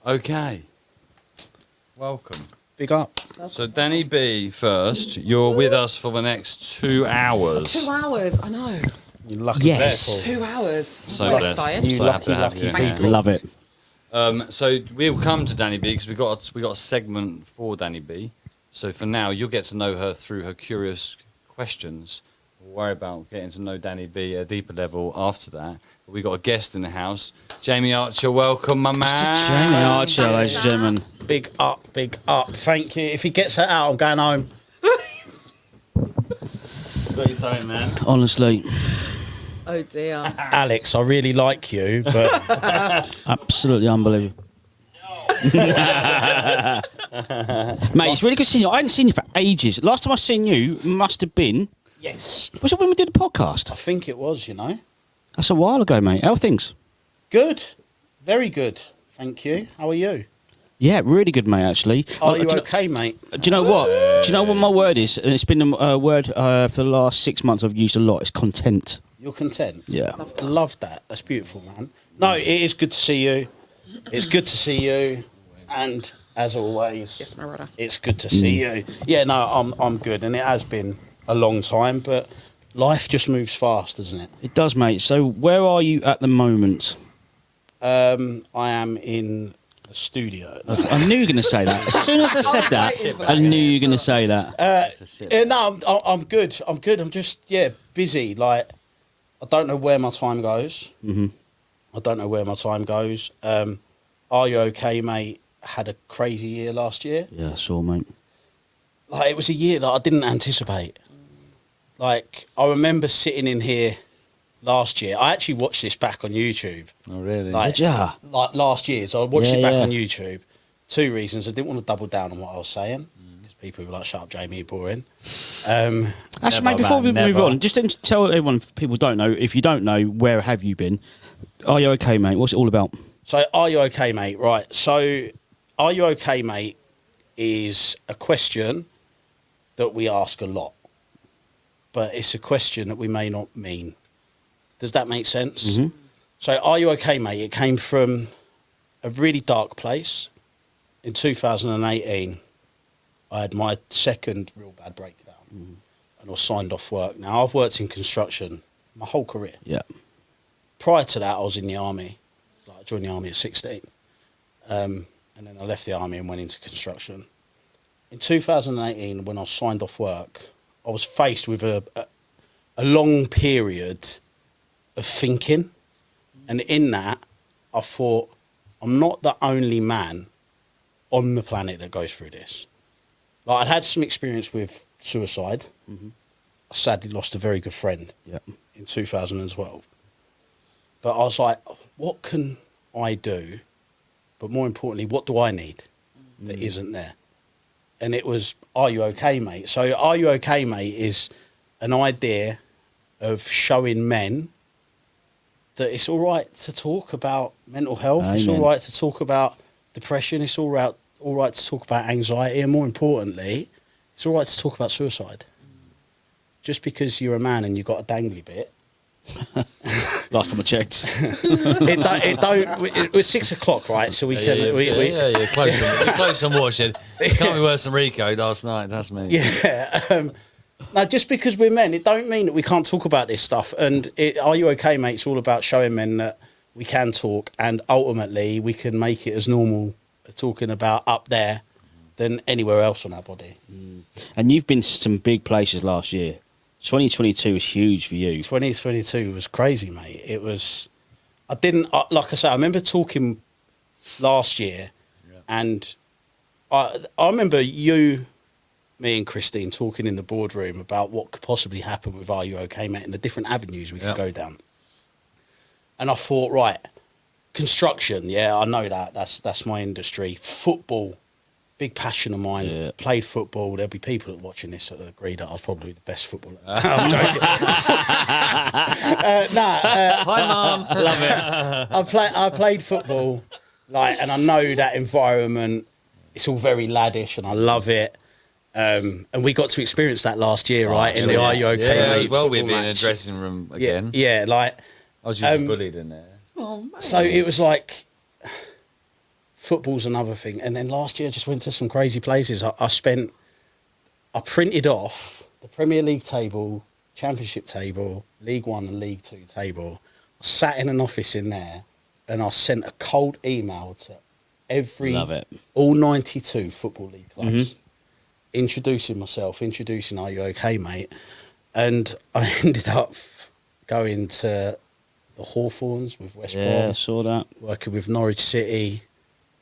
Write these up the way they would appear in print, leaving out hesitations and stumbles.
Okay. Welcome. Big up. So, Danny B, first, you're with us for the next 2 hours. 2 hours, I know. You lucky Yes. people. 2 hours. So Well blessed. excited. I'm You so lucky, happy to have lucky you. Thanks, Yeah. mate. Love it. So we'll come to Danny B because we got a segment for Danny B. So for now, you'll get to know her through her curious questions. We'll worry about getting to know Danny B at a deeper level after that. But we got a guest in the house, Jamie Archer. Welcome, my man. Jamie Archer, ladies and gentlemen. Big up, big up. Thank you. If he gets that out, I'm going home. Got you something, man. Honestly, Oh dear. Alex, I really like you, but absolutely unbelievable. Mate, it's really good seeing you. I hadn't seen you for ages. Last time I seen you must have been. yes, Was it when we did the podcast? I think it was, you know. That's a while ago, mate. How are things? Good. Very good. Thank you. How are you? Yeah, really good, mate, actually. Are Like, you do you okay, mate? know- Do you know what? Do you know what my word is? And it's been a word for the last 6 months I've used a lot. It's content. You're content? Yeah. I love that. That's beautiful, man. No, it is good to see you. It's good to see you. And as always, Yes, my brother. it's good to see you. Yeah, no, I'm good. And it has been a long time, but life just moves fast, doesn't it? It does, mate. So where are you at the moment? I am in the studio. I knew you were going to say that. As soon as I said that, I knew you were going to say that. Yeah, no, I'm good. I'm good. I'm just, busy. Like, I don't know where my time goes. Mm-hmm. I don't know where my time goes. Are You Okay, Mate? Had a crazy year last year. Yeah, I saw, mate. Like, it was a year that I didn't anticipate. Like, I remember sitting in here last year. I actually watched this back on YouTube. Oh, really? Like, Did ya? like last year. So I watched Yeah, it back yeah. on YouTube. 2 reasons. I didn't want to double down on what I was saying. Because people were like, shut up, Jamie, you're boring. Actually, Never, mate, before we man, move never. on, just to tell everyone, people don't know, if you don't know, where have you been? Are you okay, mate? What's it all about? So, Are You Okay, Mate? Right. So, Are You Okay, Mate is a question that we ask a lot. But it's a question that we may not mean. Does that make sense? Mhm. So, Are You Okay, Mate? It came from a really dark place. In 2018, I had my second real bad breakdown. And I was signed off work. Now, I've worked in construction my whole career. Yeah. Prior to that, I was in the army. Like, I joined the army at 16. And then I left the army and went into construction. In 2018, when I was signed off work, I was faced with a long period of thinking. And in that, I thought, I'm not the only man on the planet that goes through this. Like, I'd had some experience with suicide. Mhm. I sadly lost a very good friend Yeah. in 2012. But I was like, what can I do? But more importantly, what do I need that isn't there? And it was, Are You Okay, Mate? So Are You Okay, Mate is an idea of showing men that it's all right to talk about mental health. It's all Amen. right to talk about depression. It's all right to talk about anxiety. And more importantly, it's all right to talk about suicide. Just because you're a man and you've got a dangly bit, Last time I checked. it was 6 o'clock, right? So we can. You're close. You're close on watching. It can't be worse than Rico last night. That's me. Yeah. Now, just because we're men, it don't mean that we can't talk about this stuff. And Are You Okay, Mate? It's all about showing men that we can talk, and ultimately we can make it as normal talking about up there than anywhere else on our body. And you've been to some big places last year. 2022 was huge for you. 2022 was crazy, mate. It was. I didn't like I said. I remember talking last year, and I remember you, me, and Christine talking in the boardroom about what could possibly happen with Are You Okay, Mate, and the different avenues we could go down. And I thought, right, construction. Yeah, I know that. That's my industry. Football. Big passion of mine. Yeah. Played football. There'll be people that watching this that agree that I was probably the best footballer. I'm joking. Hi, Mum. Love it. I played football, and I know that environment. It's all very laddish, and I love it. And we got to experience that last year, right? In the Are You Okay, Yeah, Mate? well, we'd football been in a match. dressing room Yeah, again. yeah, I was usually bullied in there. Oh, man. So it was like football's another thing. And then last year I just went to some crazy places. I printed off the Premier League table, Championship table, League One and League Two table. I sat in an office in there and I sent a cold email to Love it. all 92 Football League clubs, introducing myself, introducing Are You OK, Mate? And I ended up going to the Hawthorns with West Yeah, I Brom, saw that. working with Norwich City,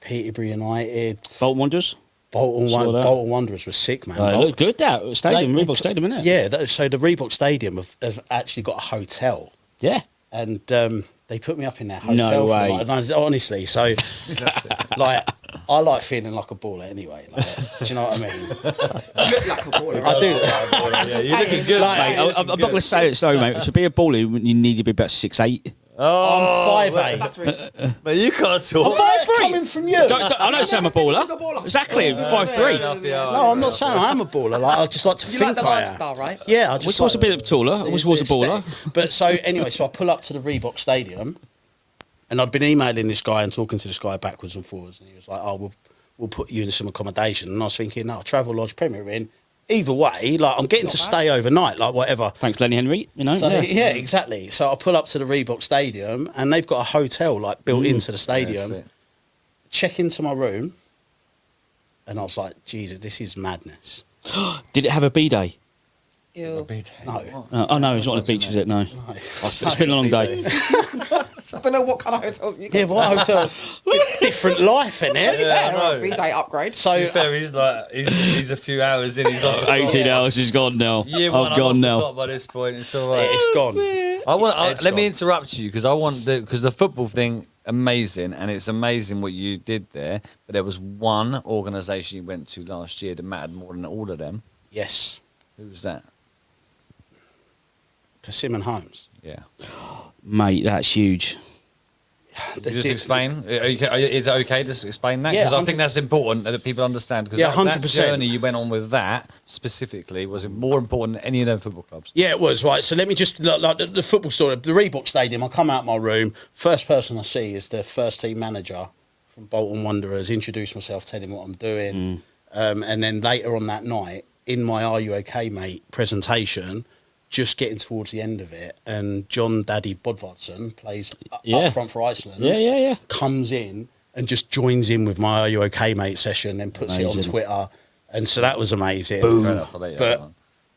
Peterborough United, Bolton Wanderers. Bolton that. Wanderers was sick, man. Oh, it looked good, that stadium, They- Reebok Stadium, isn't it? Yeah, so the Reebok Stadium have actually got a hotel, Yeah. and they put me up in their hotel. No for way. honestly, so like I like feeling like a baller anyway. Like, do you know what I mean? You look like a baller. I do. Yeah, you're looking good, Like, mate. I'm not going to say it, sorry, mate. To be a baller, you need to be about 6'8". I'm 5'8". That's rich. But you can't talk. Where's that coming from you? I don't say I'm a baller. He's a baller. Exactly, Fair 5'3". enough, yeah. No, I'm not saying I am a baller. Like I just like to You think like the I am. lifestyle, right? Yeah, I just Which was a like bit taller. Which was a baller. aesthetic. But so anyway, so I pull up to the Reebok Stadium, and I'd been emailing this guy and talking to this guy backwards and forwards, and he was like, "Oh, we'll put you in some accommodation." And I was thinking, "No, Travel Lodge, Premier Inn. Either way, like I'm getting Not to bad. stay overnight, like whatever." Thanks, Lenny Henry. You know. So yeah. yeah, exactly. So I pull up to the Reebok Stadium, and they've got a hotel like built into the stadium. Yeah, Check into my room, and I was like, "Jesus, this is madness." Did it have a B-day? Ew. No. Oh no, it's not on the beach, is it? No. It's been a long day. I don't know what kind of hotels you Yeah, go what to. hotel? Different life in it. Yeah, I know. B-day upgrade. To So be fair, he's like he's a few hours in. He's lost the 18 plot. hours is gone now. Yeah, one, I've I gone lost the now. plot by this point. It's all right. it's gone. Let me gone. interrupt you because I want because the football thing amazing and it's amazing what you did there. But there was one organisation you went to last year that mattered more than all of them. Yes, Who was that? Persimmon Homes. Yeah. Mate, that's huge. Can you just explain? Is it okay to explain that? Yeah, Because I 100 think that's important that people understand. Because Yeah, that 100%. journey you went on with that specifically was more important than any of them football clubs. Yeah, it was right. So let me just like the football story. The Reebok Stadium. I come out my room. First person I see is the first team manager from Bolton Wanderers. Introduce myself, tell him what I'm doing, and then later on that night, in my "Are You OK, Mate" presentation, just getting towards the end of it, and John Daddy Bodvarsson plays Yeah. up front for Iceland. Yeah. Comes in and just joins in with my "Are You OK, Mate" session, and puts it on Amazing. Twitter, and so that was amazing. Fair enough, I'll let you have But- that one.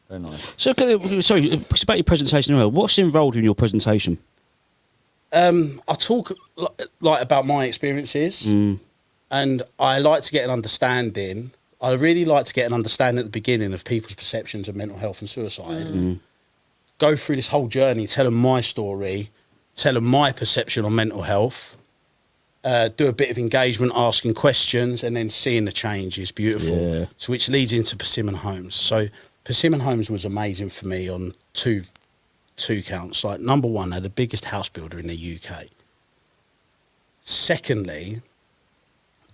Very nice. So, sorry, it's about your presentation. As well. What's involved in your presentation? I talk like about my experiences, and I like to get an understanding. I really like to get an understanding at the beginning of people's perceptions of mental health and suicide. Go through this whole journey, tell them my story, tell them my perception on mental health. Do a bit of engagement, asking questions, and then seeing the change is beautiful. Yeah. So, which leads into Persimmon Homes. So, Persimmon Homes was amazing for me on two counts. Like, number one, they're the biggest house builder in the UK. Secondly,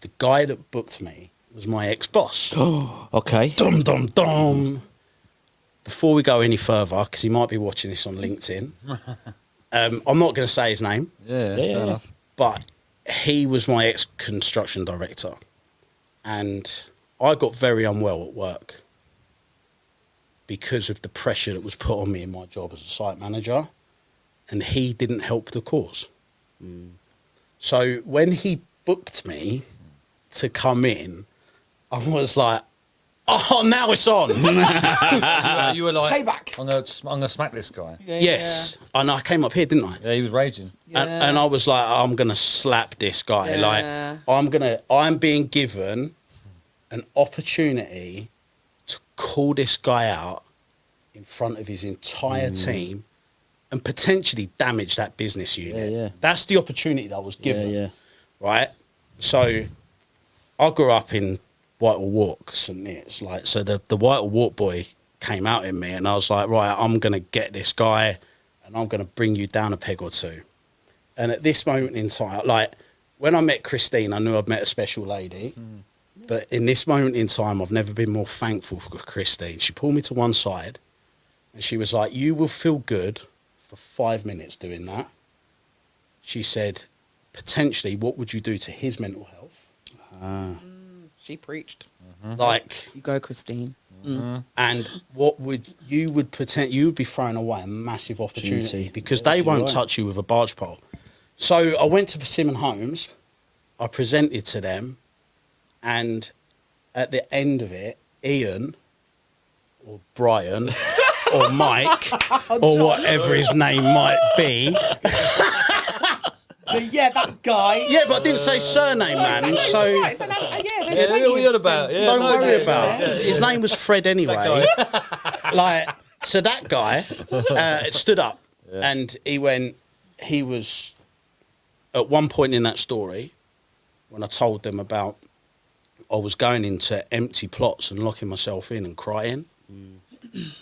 the guy that booked me was my ex-boss. Okay. Dum dum dum. Before we go any further, because he might be watching this on LinkedIn, I'm not going to say his name, Yeah, Yeah. fair enough. but he was my ex-construction director, and I got very unwell at work because of the pressure that was put on me in my job as a site manager, and he didn't help the cause. So when he booked me to come in, I was like, "Oh, now it's on." You were like, Payback. I'm gonna smack this guy. Yes, and I came up here, didn't I? Yeah, he was raging. And I was like, I'm gonna slap this guy. Yeah. Like, I'm being given an opportunity to call this guy out in front of his entire team and potentially damage that business unit. Yeah. That's the opportunity that I was given. Yeah. Right? So I grew up in Whitehall Walk, St. Neots. Like, so the Whitehall Walk boy came out in me, and I was like, right, I'm going to get this guy, and I'm going to bring you down a peg or two. And at this moment in time, like, when I met Christine, I knew I'd met a special lady. But in this moment in time, I've never been more thankful for Christine. She pulled me to one side, and she was like, you will feel good for 5 minutes doing that. She said, potentially, what would you do to his mental health? She preached. Like, You go, Christine. and what would you would be throwing away a massive opportunity Opportunity. because Yeah, they you're won't right. touch you with a barge pole. So I went to Persimmon Homes, I presented to them, and at the end of it, Ian or Brian or Mike or whatever his name might be. Yeah, that guy. Yeah, but I didn't say surname, man. So Right, so now, yeah, there's Yeah, plenty what are you on of about? them. Yeah, don't no, worry yeah, about yeah, it. yeah. His name was Fred anyway. Like, so that guy stood up and he was at one point in that story when I told them about I was going into empty plots and locking myself in and crying.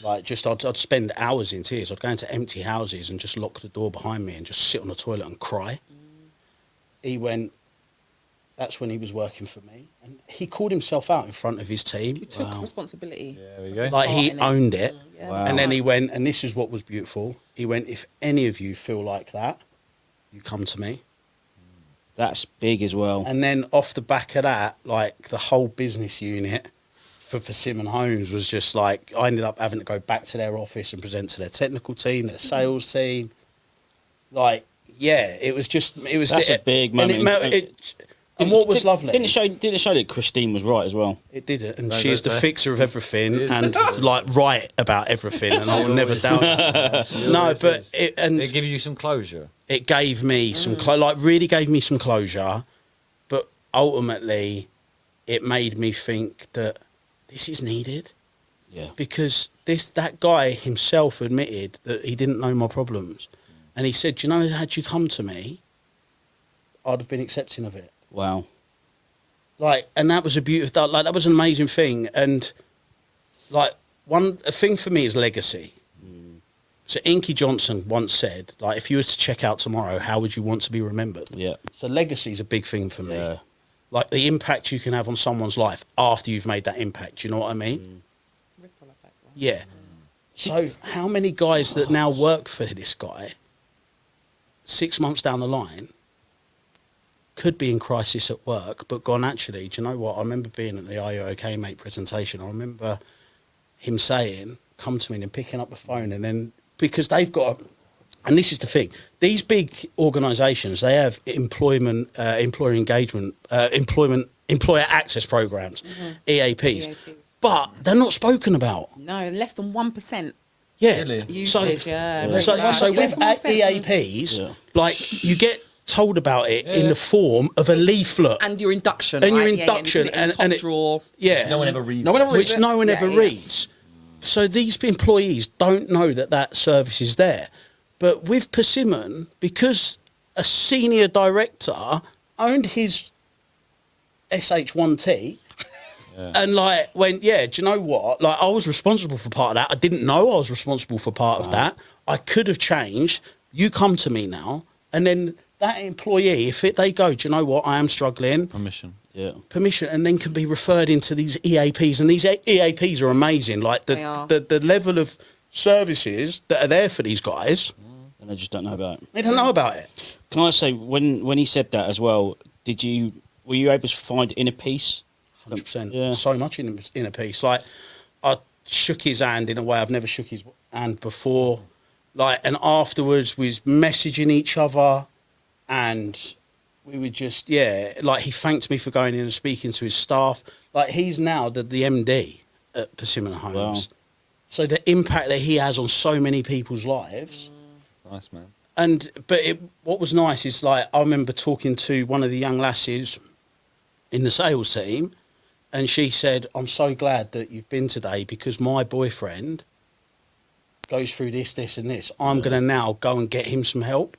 Like, just I'd spend hours in tears. I'd go into empty houses and just lock the door behind me and just sit on the toilet and cry. He went, that's when he was working for me. And he called himself out in front of his team. He took responsibility. Yeah, there we for go. his Like, part he in it. owned it. Yeah, Wow. that's And then right. he went, and this is what was beautiful. He went, if any of you feel like that, you come to me. That's big as well. And then off the back of that, like, the whole business unit for Persimmon Homes was just like, I ended up having to go back to their office and present to their technical team, their sales team. Like, yeah, it was That's a big and it moment. and what was lovely, Didn't it show that Christine was right as well? it did it, and No, she is the don't say. fixer of everything, She is. and like right about everything, and I will never doubt it. No, but It give you some closure. it gave me some really gave me some closure, but ultimately it made me think that this is needed Yeah. because that guy himself admitted that he didn't know my problems, and he said, "Do you know, had you come to me, I'd have been accepting of it." Wow. Like, and that was a beautiful, like, that was an amazing thing. And like, a thing for me is legacy. So Inky Johnson once said, like, if you was to check out tomorrow, how would you want to be remembered? Yeah. So legacy is a big thing for me. Yeah. Like, the impact you can have on someone's life after you've made that impact. You know what I mean? Ripple effect, right? Yeah. So how many guys that now work for this guy, 6 months down the line, could be in crisis at work, but gone, actually, do you know what? I remember being at the Are You OK Mate presentation. I remember him saying, come to me, and picking up the phone, and then, because they've got, and this is the thing, these big organisations, they have employer engagement, employer access programs, EAPs, EAPs. but they're not spoken about. No, less than 1%. Yeah. Really? Usage, yeah. So Less with than 1%. EAPs, Yeah. like, you get told about it in the form of a leaflet. And your induction. And your right? Yeah, induction, you put it in the and top it- drawer. Yeah. No one ever reads. No one ever reads Which it. no one Yeah, ever yeah. reads. So these employees don't know that service is there. But with Persimmon, because a senior director owned his SH1T, and like went, yeah, do you know what? Like, I was responsible for part of that. I didn't know I was responsible for part of that. I could have changed. You come to me now, and then that employee, they go, do you know what? I am struggling. Permission. Yeah. Permission, and then can be referred into these EAPs, and these EAPs are amazing. Like They are. the level of services that are there for these guys, And I just don't know about it. they don't know about it. Can I say, when he said that as well, were you able to find inner peace? 100%. Yeah. So much in a piece. Like, I shook his hand in a way I've never shook his hand before. Like, and afterwards we was messaging each other, and we would just, like, he thanked me for going in and speaking to his staff. Like, he's now the MD at Persimmon Homes. Wow. So the impact that he has on so many people's lives. It's nice, man. And what was nice is, like, I remember talking to one of the young lasses in the sales team, and she said, "I'm so glad that you've been today, because my boyfriend goes through this, and this. I'm going to now go and get him some help."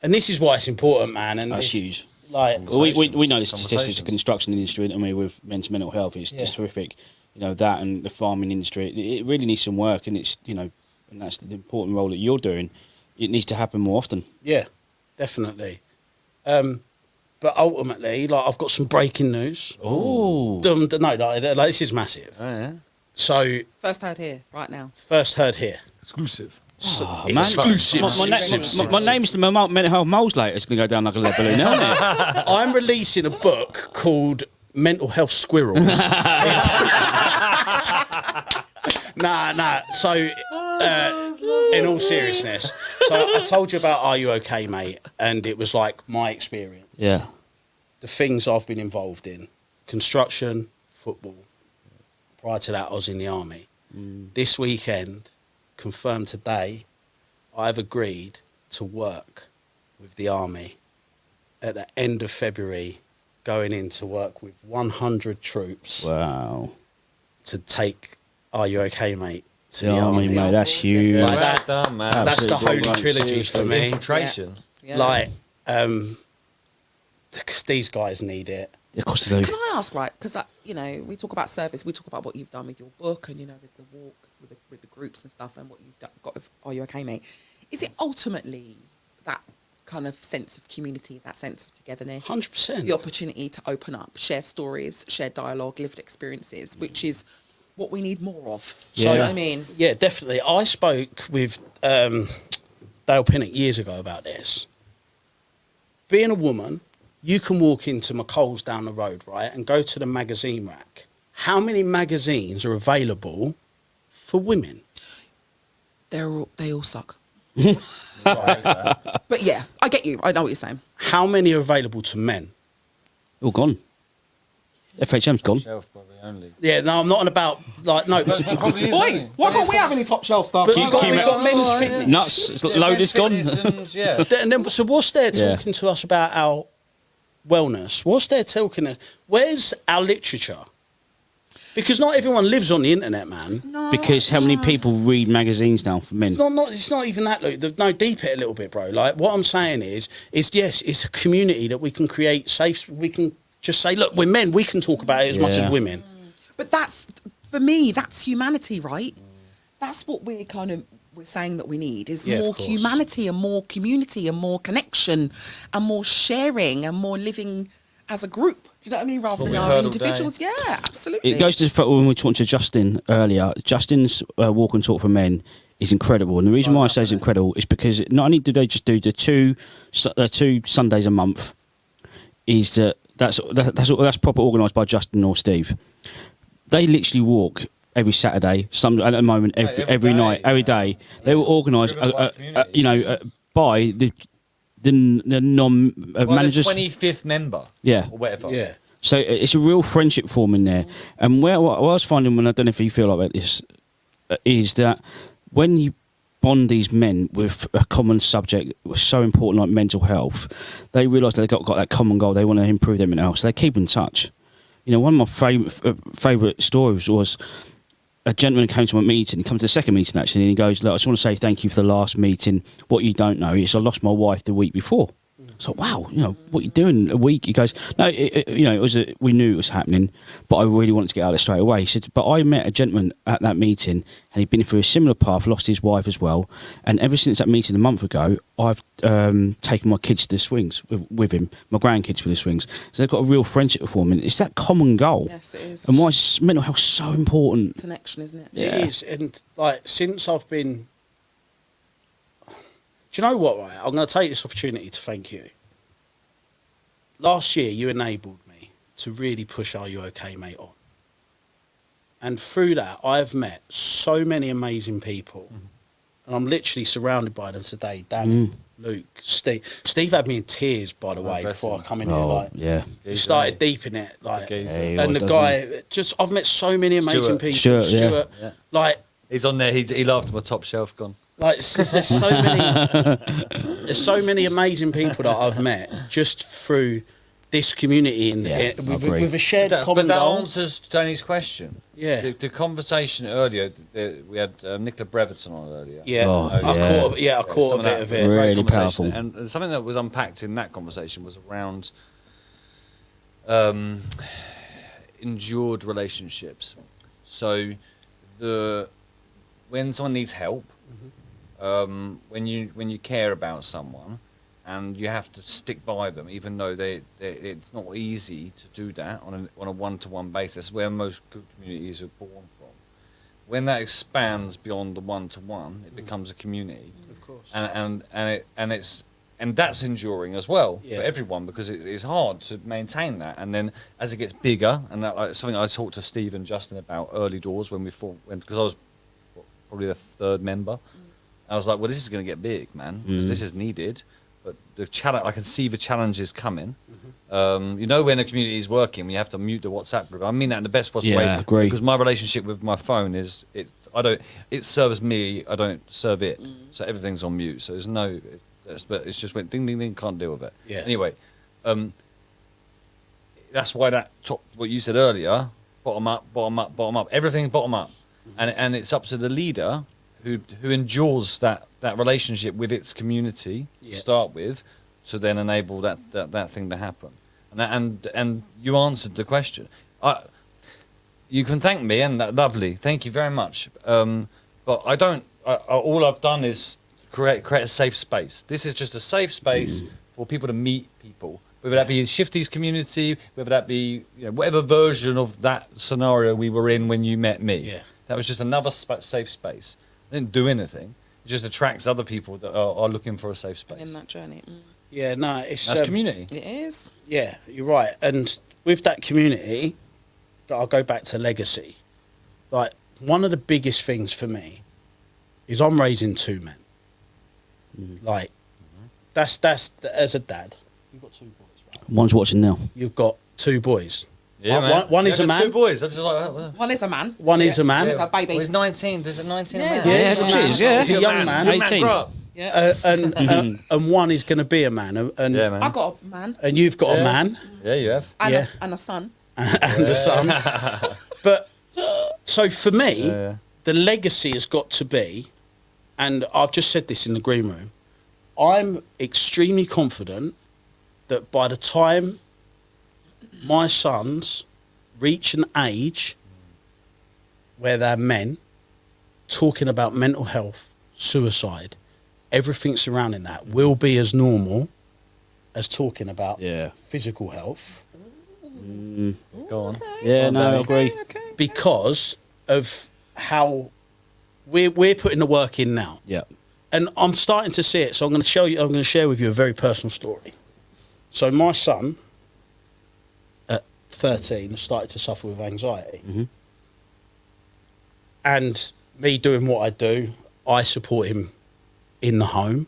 And this is why it's important, man. And That's it's, huge. Like, Well, we know the statistics of Conversations. construction industry, I mean, with mental health, it's just Yeah. horrific. You know, that and the farming industry, it really needs some work, and it's, you know, and that's the important role that you're doing. It needs to happen more often. yeah, definitely. But ultimately, like, I've got some breaking news. Oh. No, like, this is massive. Oh, yeah. So, First heard here, right now. first heard here. Exclusive. Man, exclusive. my name's the mental health moles later. It's going to go down like a lead balloon, isn't it? I'm releasing a book called Mental Health Squirrels. Nah. So, in all seriousness, so I told you about Are You OK, Mate? And it was like my experience. Yeah. The things I've been involved in: construction, football. Prior to that, I was in the army. This weekend, confirmed today, I've agreed to work with the army at the end of February, going in to work with 100 troops Wow. to take Are You OK, Mate? To The army, mate, that's huge. Yeah. Like that. Well done, man. That's the Absolutely holy well done. trilogy for Seriously. me. Infiltration. Yeah. Like, because these guys need it. Of course they do. Can I ask, right? Because we talk about service, we talk about what you've done with your book, and with the walk, with the groups and stuff, and what you've got with Are You OK, Mate? Is it ultimately that kind of sense of community, that sense of togetherness, 100%. the opportunity to open up, share stories, share dialogue, lived experiences, which is what we need more of? Do you know what I mean? Yeah, definitely. I spoke with Dale Pinnock years ago about this. Being a woman, you can walk into McColl's down the road, right, and go to the magazine rack. How many magazines are available for women? They all suck. Right? But yeah, I get you. I know what you're saying. How many are available to men? All gone. FHM's gone. Shelf probably only. Yeah, no, I'm not on about, like, no. But, Probably is, Wait, isn't it? why can't we have any top shelf stuff? but Keep- we've got, keep we've it- got men's fitness. Nuts. It's loaded's gone. And, yeah. And then, so what's there Yeah. talking to us about our wellness? What's there talking? Where's our literature? Because not everyone lives on the internet, man. No, Because how many people read magazines now for men? It's not even that. Look, no, deep it a little bit, bro. Like what I'm saying is yes, it's a community that we can create safe. We can just say, look, we're men. We can talk about it as much Yeah. as women. But that's, for me, that's humanity, right? That's what we're saying that we need is Yeah, of more course. humanity and more community and more connection and more sharing and more living as a group. Do you know what I mean? Rather What than we've our heard all individuals. Yeah, absolutely. It goes to the fact when we talked to Justin earlier. Justin's walk and talk for men is incredible, and the reason why I say it's incredible is because not only do they just do the two Sundays a month, is that's proper organised by Justin or Steve. They literally walk every Saturday. Some at the moment every day, night, every yeah. day. They were organised, Driven by community. by the non managers. The 25th member. Yeah. Or whatever. Yeah. So it's a real friendship forming there. And what I was finding, when I don't know if you feel like this, is that when you bond these men with a common subject was so important like mental health, they realise they've got that common goal. They want to improve their mental health. So they keep in touch. One of my favourite stories was a gentleman came to my meeting. He comes to the second meeting actually, and he goes, "Look, I just want to say thank you for the last meeting. What you don't know is I lost my wife the week before." So wow, what you doing a week? He goes, "No, it was we knew it was happening, but I really wanted to get out of it straight away." He said, "But I met a gentleman at that meeting, and he'd been through a similar path, lost his wife as well, and ever since that meeting a month ago, I've taken my kids to the swings with him, my grandkids to the swings. So they've got a real friendship forming. It's that common goal, Yes, it is. and why is mental health so important?" Connection, isn't it? Yeah. It is, and like since I've been, do you know what? Right, I'm going to take this opportunity to thank you. Last year, you enabled me to really push Are You OK, Mate on, and through that, I've met so many amazing people, and I'm literally surrounded by them today. Danny, Luke, Steve. Steve had me in tears, by the way, bless before him. I come in here. Oh Like, yeah, we started deep in it, like, Geezer. Hey, and the doesn't guy. I've met so many amazing Stuart. people. Stuart, yeah. Yeah. Like. He's on there. He laughed at my top shelf gone. Like there's so many, there's so many amazing people that I've met just through this community and Yeah, I agree. with a shared But common that goal. answers Danny's question. Yeah. The conversation earlier, we had Nicola Breverton on earlier. Yeah, Oh, I yeah. caught. Yeah, I caught some a bit that of it. great Really conversation. powerful. And something that was unpacked in that conversation was around endured relationships. So when someone needs help, when you care about someone, and you have to stick by them, even though it's not easy to do that on a one-to-one basis, where most good communities are born from. when that expands beyond the one-to-one, it becomes a community. Of course. And that's enduring as well Yeah. for everyone, because it's hard to maintain that. And then as it gets bigger, and that, like, something I talked to Steve and Justin about early doors when because I was probably the third member. I was like, well, this is going to get big, man, because this is needed. But the challenge, I can see the challenges coming. You know, when a community is working, we have to mute the WhatsApp group. I mean that in the best possible Yeah, way, agree. because my relationship with my phone is it serves me, I don't serve it, so everything's on mute. So there's no, but it's just went ding ding ding, can't deal with it. Yeah. Anyway, that's why what you said earlier, bottom up, everything bottom up, and it's up to the leader who endures that relationship with its community Yeah. to start with, to then enable that thing to happen. And you answered the question. You can thank me, and that lovely. Thank you very much. But I don't. All I've done is create a safe space. This is just a safe space for people to meet people, whether that be Shifty's community, whether that be whatever version of that scenario we were in when you met me. Yeah. That was just another safe space. I didn't do anything. It just attracts other people that are looking for a safe space. in that journey. Yeah, no, it's That's community. It is. Yeah, you're right. And with that community, I'll go back to legacy. Like, one of the biggest things for me is I'm raising two men. Like, that's as a dad. You've got two boys, right? One's watching now. You've got two boys. Yeah, man. One is Yeah, a I've got man. Two boys. I just like. One is a man. One is a man. It's a baby. Well, he's 19. There's a 19. Yeah, man. yeah, he's a man. He's a young man. 18. Grow up. Yeah. And one is going to be a man. And Yeah, man. I got a man and you've got a Yeah. man Yeah, you have. and, Yeah. and a son. and a son. But so for me, Yeah. the legacy has got to be, and I've just said this in the green room, I'm extremely confident that by the time my sons reach an age where they're men talking about mental health, suicide, everything surrounding that will be as normal as talking about Yeah. physical health, Go on. Yeah, no, I Danny. agree. because of how we're putting the work in now. Yeah. And I'm starting to see it. So I'm going to share with you a very personal story. So my son, at 13, started to suffer with anxiety. And me doing what I do, I support him in the home.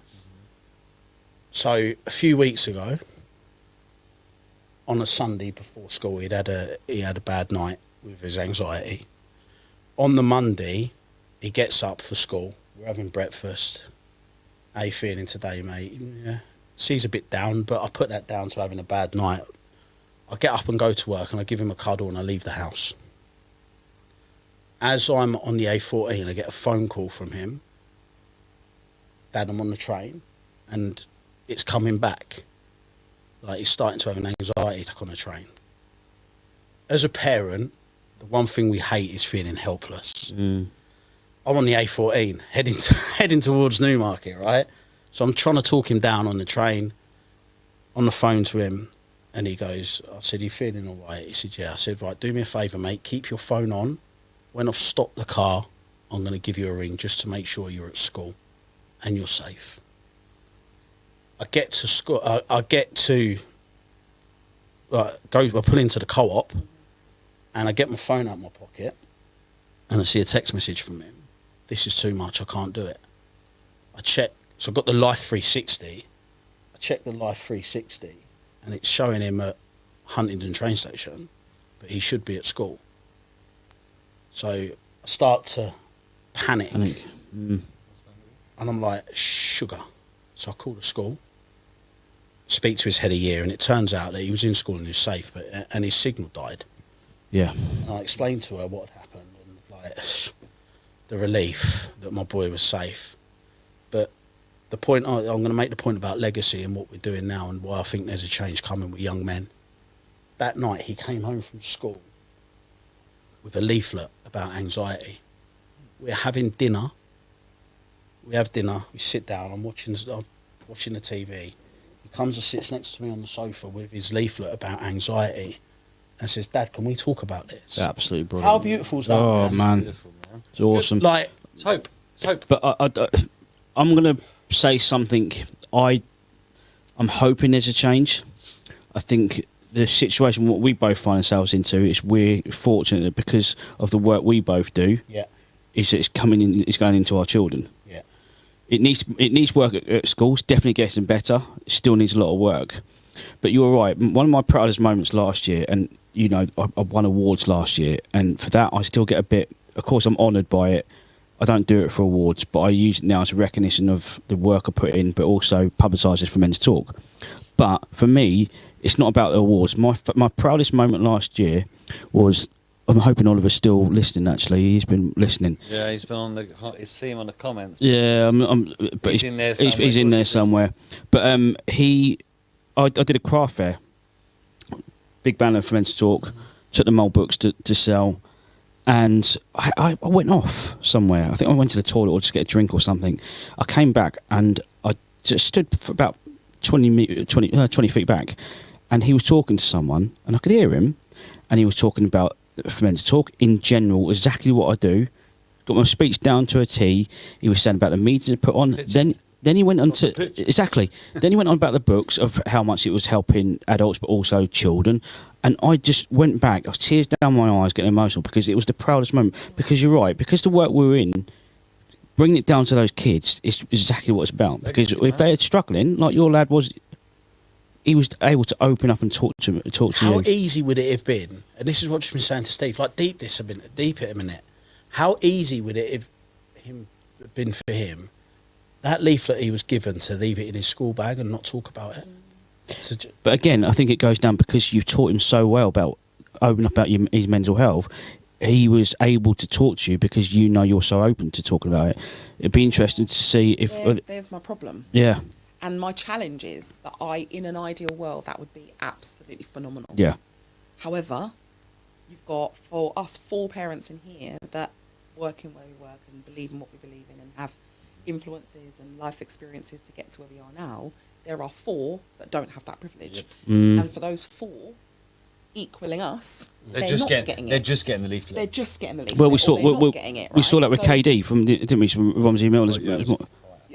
So a few weeks ago, on a Sunday before school, he had a bad night with his anxiety. On the Monday, he gets up for school. We're having breakfast. How you feeling today, mate? Yeah. Seems a bit down, but I put that down to having a bad night. I get up and go to work, and I give him a cuddle, and I leave the house. As I'm on the A14, I get a phone call from him. Dad, I'm on the train, and it's coming back. Like, he's starting to have an anxiety attack on the train. As a parent, the one thing we hate is feeling helpless. I'm on the A14, heading towards Newmarket, right? So I'm trying to talk him down on the train, on the phone to him, and he goes, I said, you feeling all right? He said, yeah. I said, right, do me a favour, mate, keep your phone on. When I've stopped the car, I'm going to give you a ring just to make sure you're at school and you're safe. I get to school, I pull into the co-op, and I get my phone out of my pocket, and I see a text message from him. This is too much, I can't do it. I check, so I've got the Life 360. I check the Life 360, and it's showing him at Huntingdon train station, but he should be at school. So I start to panic. And I'm like, sugar. So I call the school, speak to his head of year, and it turns out that he was in school and he was safe, and his signal died. Yeah. And I explained to her what had happened, and like the relief that my boy was safe. But the point, I'm going to make the point about legacy and what we're doing now, and why I think there's a change coming with young men. That night he came home from school with a leaflet about anxiety. We're having dinner. We have dinner. We sit down. I'm watching the TV. He comes and sits next to me on the sofa with his leaflet about anxiety, and says, "Dad, can we talk about this?" Absolutely brilliant. How beautiful is that? Oh, man. Beautiful, man. man. It's awesome. Like, It's hope. It's hope. But I'm going to say something. I'm hoping there's a change. I think the situation what we both find ourselves into is we're fortunate that because of the work we both do, yeah, is that it's coming in, it's going into our children. yeah. It needs work at schools. Definitely getting better. It still needs a lot of work. But you're right. One of my proudest moments last year, and you know, I won awards last year, and for that I still get a bit. Of course, I'm honoured by it. I don't do it for awards, but I use it now as a recognition of the work I put in, but also publicise it for Men's Talk. But for me, it's not about the awards. My proudest moment last year was. I'm hoping Oliver's still listening. Actually, he's been listening. Yeah, he's been on the. You see him on the comments. Yeah, but He's in there somewhere. He's in there somewhere. But I did a craft fair, big banner for Men's Talk, took them old books to sell, and I went off somewhere. I think I went to the toilet or just get a drink or something. I came back and I just stood for about 20 feet back, and he was talking to someone, and I could hear him, and he was talking about for Men's Talk in general, exactly what I do. Got my speech down to a T. He was saying about the meetings I put on. Then he went on to exactly. Then he went on about the books of how much it was helping adults, but also children. And I just went back. I was tears down my eyes, getting emotional because it was the proudest moment. Because you're right. Because the work we're in, bringing it down to those kids is exactly what it's about. Because if they're struggling, like your lad was, he was able to open up and talk to How you. easy would it have been? And this is what I've been saying to Steve. Like, deep it a minute. How easy would it have been for him? That leaflet he was given to leave it in his school bag and not talk about it. So But again, I think it goes down because you've taught him so well about opening up about his mental health. He was able to talk to you because you know you're so open to talking about it. It'd be interesting to see if. There's my problem. Yeah, And my challenge is that in an ideal world, that would be absolutely phenomenal. yeah. However, you've got for us 4 parents in here that work in where we work and believe in what we believe in and have influences and life experiences to get to where we are now. There are 4 that don't have that privilege. Mm. And for those 4, equaling us, They're they're just not getting. getting They're it. just getting the leaflet. They're just getting the leaflet. Well, we or saw they're not getting it, we saw right? that with So- KD from didn't we from Romsey Milner's.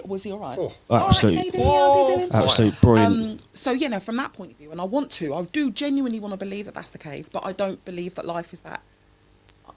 Was he all right? Oh. Absolutely. All right, KD, how's he doing? Absolute brilliant. So, you know, from that point of view, and I do genuinely want to believe that that's the case, but I don't believe that life is that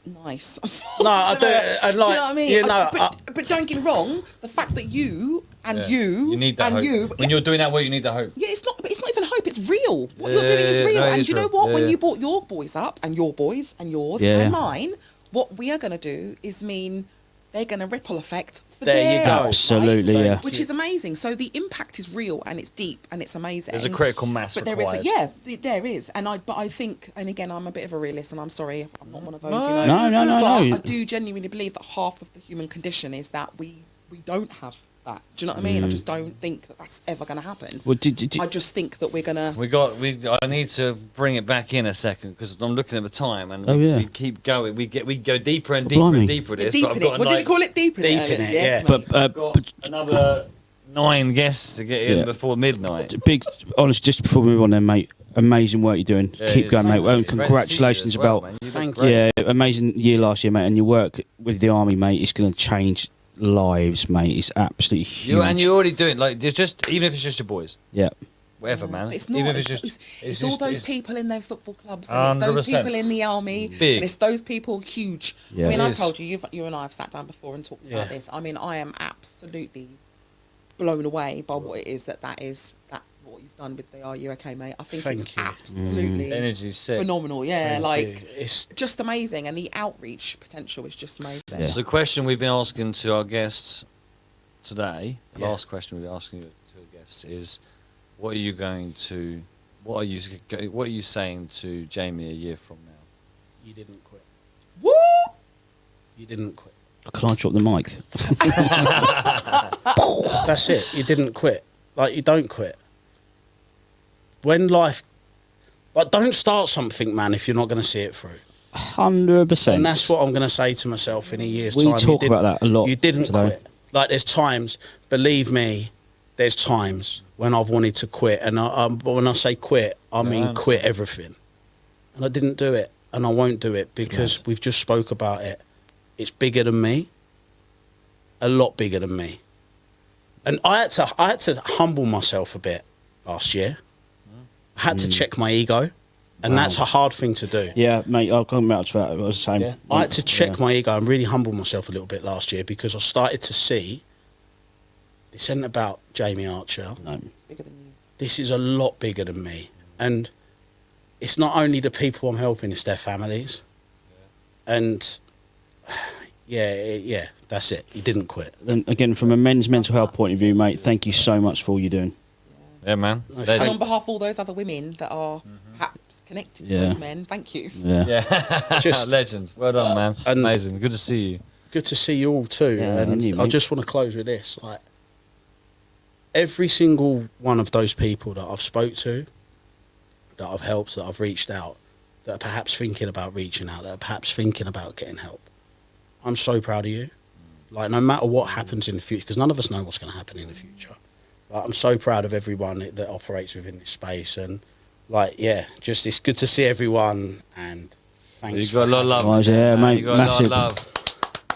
nice. No, I Do you know- don't. I do you know like. what I mean? You know, But don't get me wrong, the fact that you and Yeah. you need that and hope. you... When you're doing that work, you need that hope. Yeah, but it's not even hope, it's real. What you're doing is Yeah, real. no, it And is you know real. what? Yeah, When yeah. you brought your boys up, and your boys, and yours, Yeah. and mine, what we are going to do is mean they're going to ripple effect for There you theirs, go. right? Absolutely, Thank yeah. you. Which is amazing. So the impact is real and it's deep and it's amazing. There's a critical mass But required. there is. And I think, and again, I'm a bit of a realist, and I'm sorry if I'm not one of those, No. you know. No, But no. I do genuinely believe that half of the human condition is that we don't have that. Do you know what I mean? I just don't think that that's ever going to happen. Well, did I just think that we're going to... I need to bring it back in a second because I'm looking at the time and Oh, yeah. we keep going. We go deeper and Oh, deeper blimey. and deeper. With this. Deep but I've in got it. a What did you night- call it? Deep in it. Deep in it, Yes, yeah. mate. But I've got another 9 guests to get in Yeah. before midnight. big honest just before we move on, then, mate. Amazing work you're doing. Yeah, Keep it's going, mate. so Well, good. It's great to see you congratulations as well, about. man. You look Thank great. Yeah, amazing year last year, mate. And your work with the army, mate, is going to change lives, mate. It's absolutely huge. And you're already doing like you're just even if it's just your boys, Yeah. whatever, man. But it's not. Even if It's, it's it's all just- those it's- people in their football clubs, and it's those 100%. people in the army, Big. and it's those people huge. Yeah. I mean, It I've is. told you, you and I have sat down before and talked about Yeah. this. I mean, I am absolutely blown away by what it is that what you've done with the Are You OK, Mate? I think Thank it's you. absolutely Energy's sick. phenomenal. Yeah, Thank like you. It's just amazing, and the outreach potential is just amazing. Yeah. So the question we've been asking to our guests today, the Yeah. last question we've been asking to our guests is, what are you saying to Jamie a year from now? you didn't quit. Woo! You didn't quit. Can I drop the mic? That's it. You didn't quit. Like, you don't quit. When life, like, don't start something, man, if you're not going to see it through. 100%. And that's what I'm going to say to myself in a year's We time. You talk didn't- about that a lot You didn't today. quit. Like, there's times, believe me, there's times when I've wanted to quit. And but when I say quit, I mean understand. quit everything. And I didn't do it. And I won't do it because we've just spoke about it. it's bigger than me, a lot bigger than me. And I had to humble myself a bit last year. I had to check my ego, and that's a hard thing to do. Yeah, mate, I'll come out to that. I was the same. Yeah. I had to check my ego and really humble myself a little bit last year because I started to see this isn't about Jamie Archer. No. It's bigger than you. This is a lot bigger than me. And it's not only the people I'm helping, it's their families. And yeah, that's it. He didn't quit. And again, from a men's mental health point of view, mate, thank you so much for all you're doing. Yeah, man. No, And There's- on behalf of all those other women that are perhaps connected to Yeah. those men, thank you. Yeah. yeah, Just- legend. Well done, man. and- Amazing. Good to see you. Good to see you all too. Yeah, and and you, I mate. just want to close with this. Like every single one of those people that I've spoke to, that I've helped, that I've reached out, that are perhaps thinking about reaching out, that are perhaps thinking about getting help. I'm so proud of you. Like no matter what happens in the future, because none of us know what's going to happen in the future. Like, I'm so proud of everyone that operates within this space, and like just it's good to see everyone. And thanks. You got a lot of love. Guys, yeah, man. mate, You got massive. a lot of love.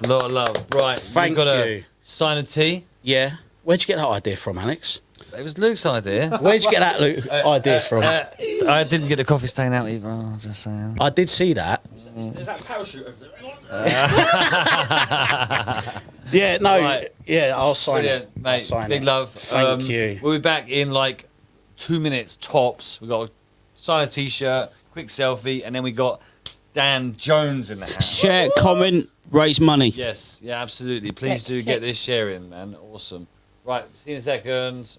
A lot of love. Right. Thank you. Got you. to sign a T. Yeah. Where'd you get that idea from, Alex? It was Luke's idea. Where'd you get that idea from? I didn't get the coffee stain out either. I'm just saying. I did see that. There's that parachute over there. Yeah, no, Right. yeah, I'll sign Brilliant, it. I'll mate. sign Big it. love. Thank you. We'll be back in like 2 minutes tops. We got to sign a T-shirt, quick selfie, and then we got Dan Jones in the house. Share, comment, raise money. Yes, yeah, absolutely. Please Click, do get click. this sharing, man. Awesome. Right, see you in a second.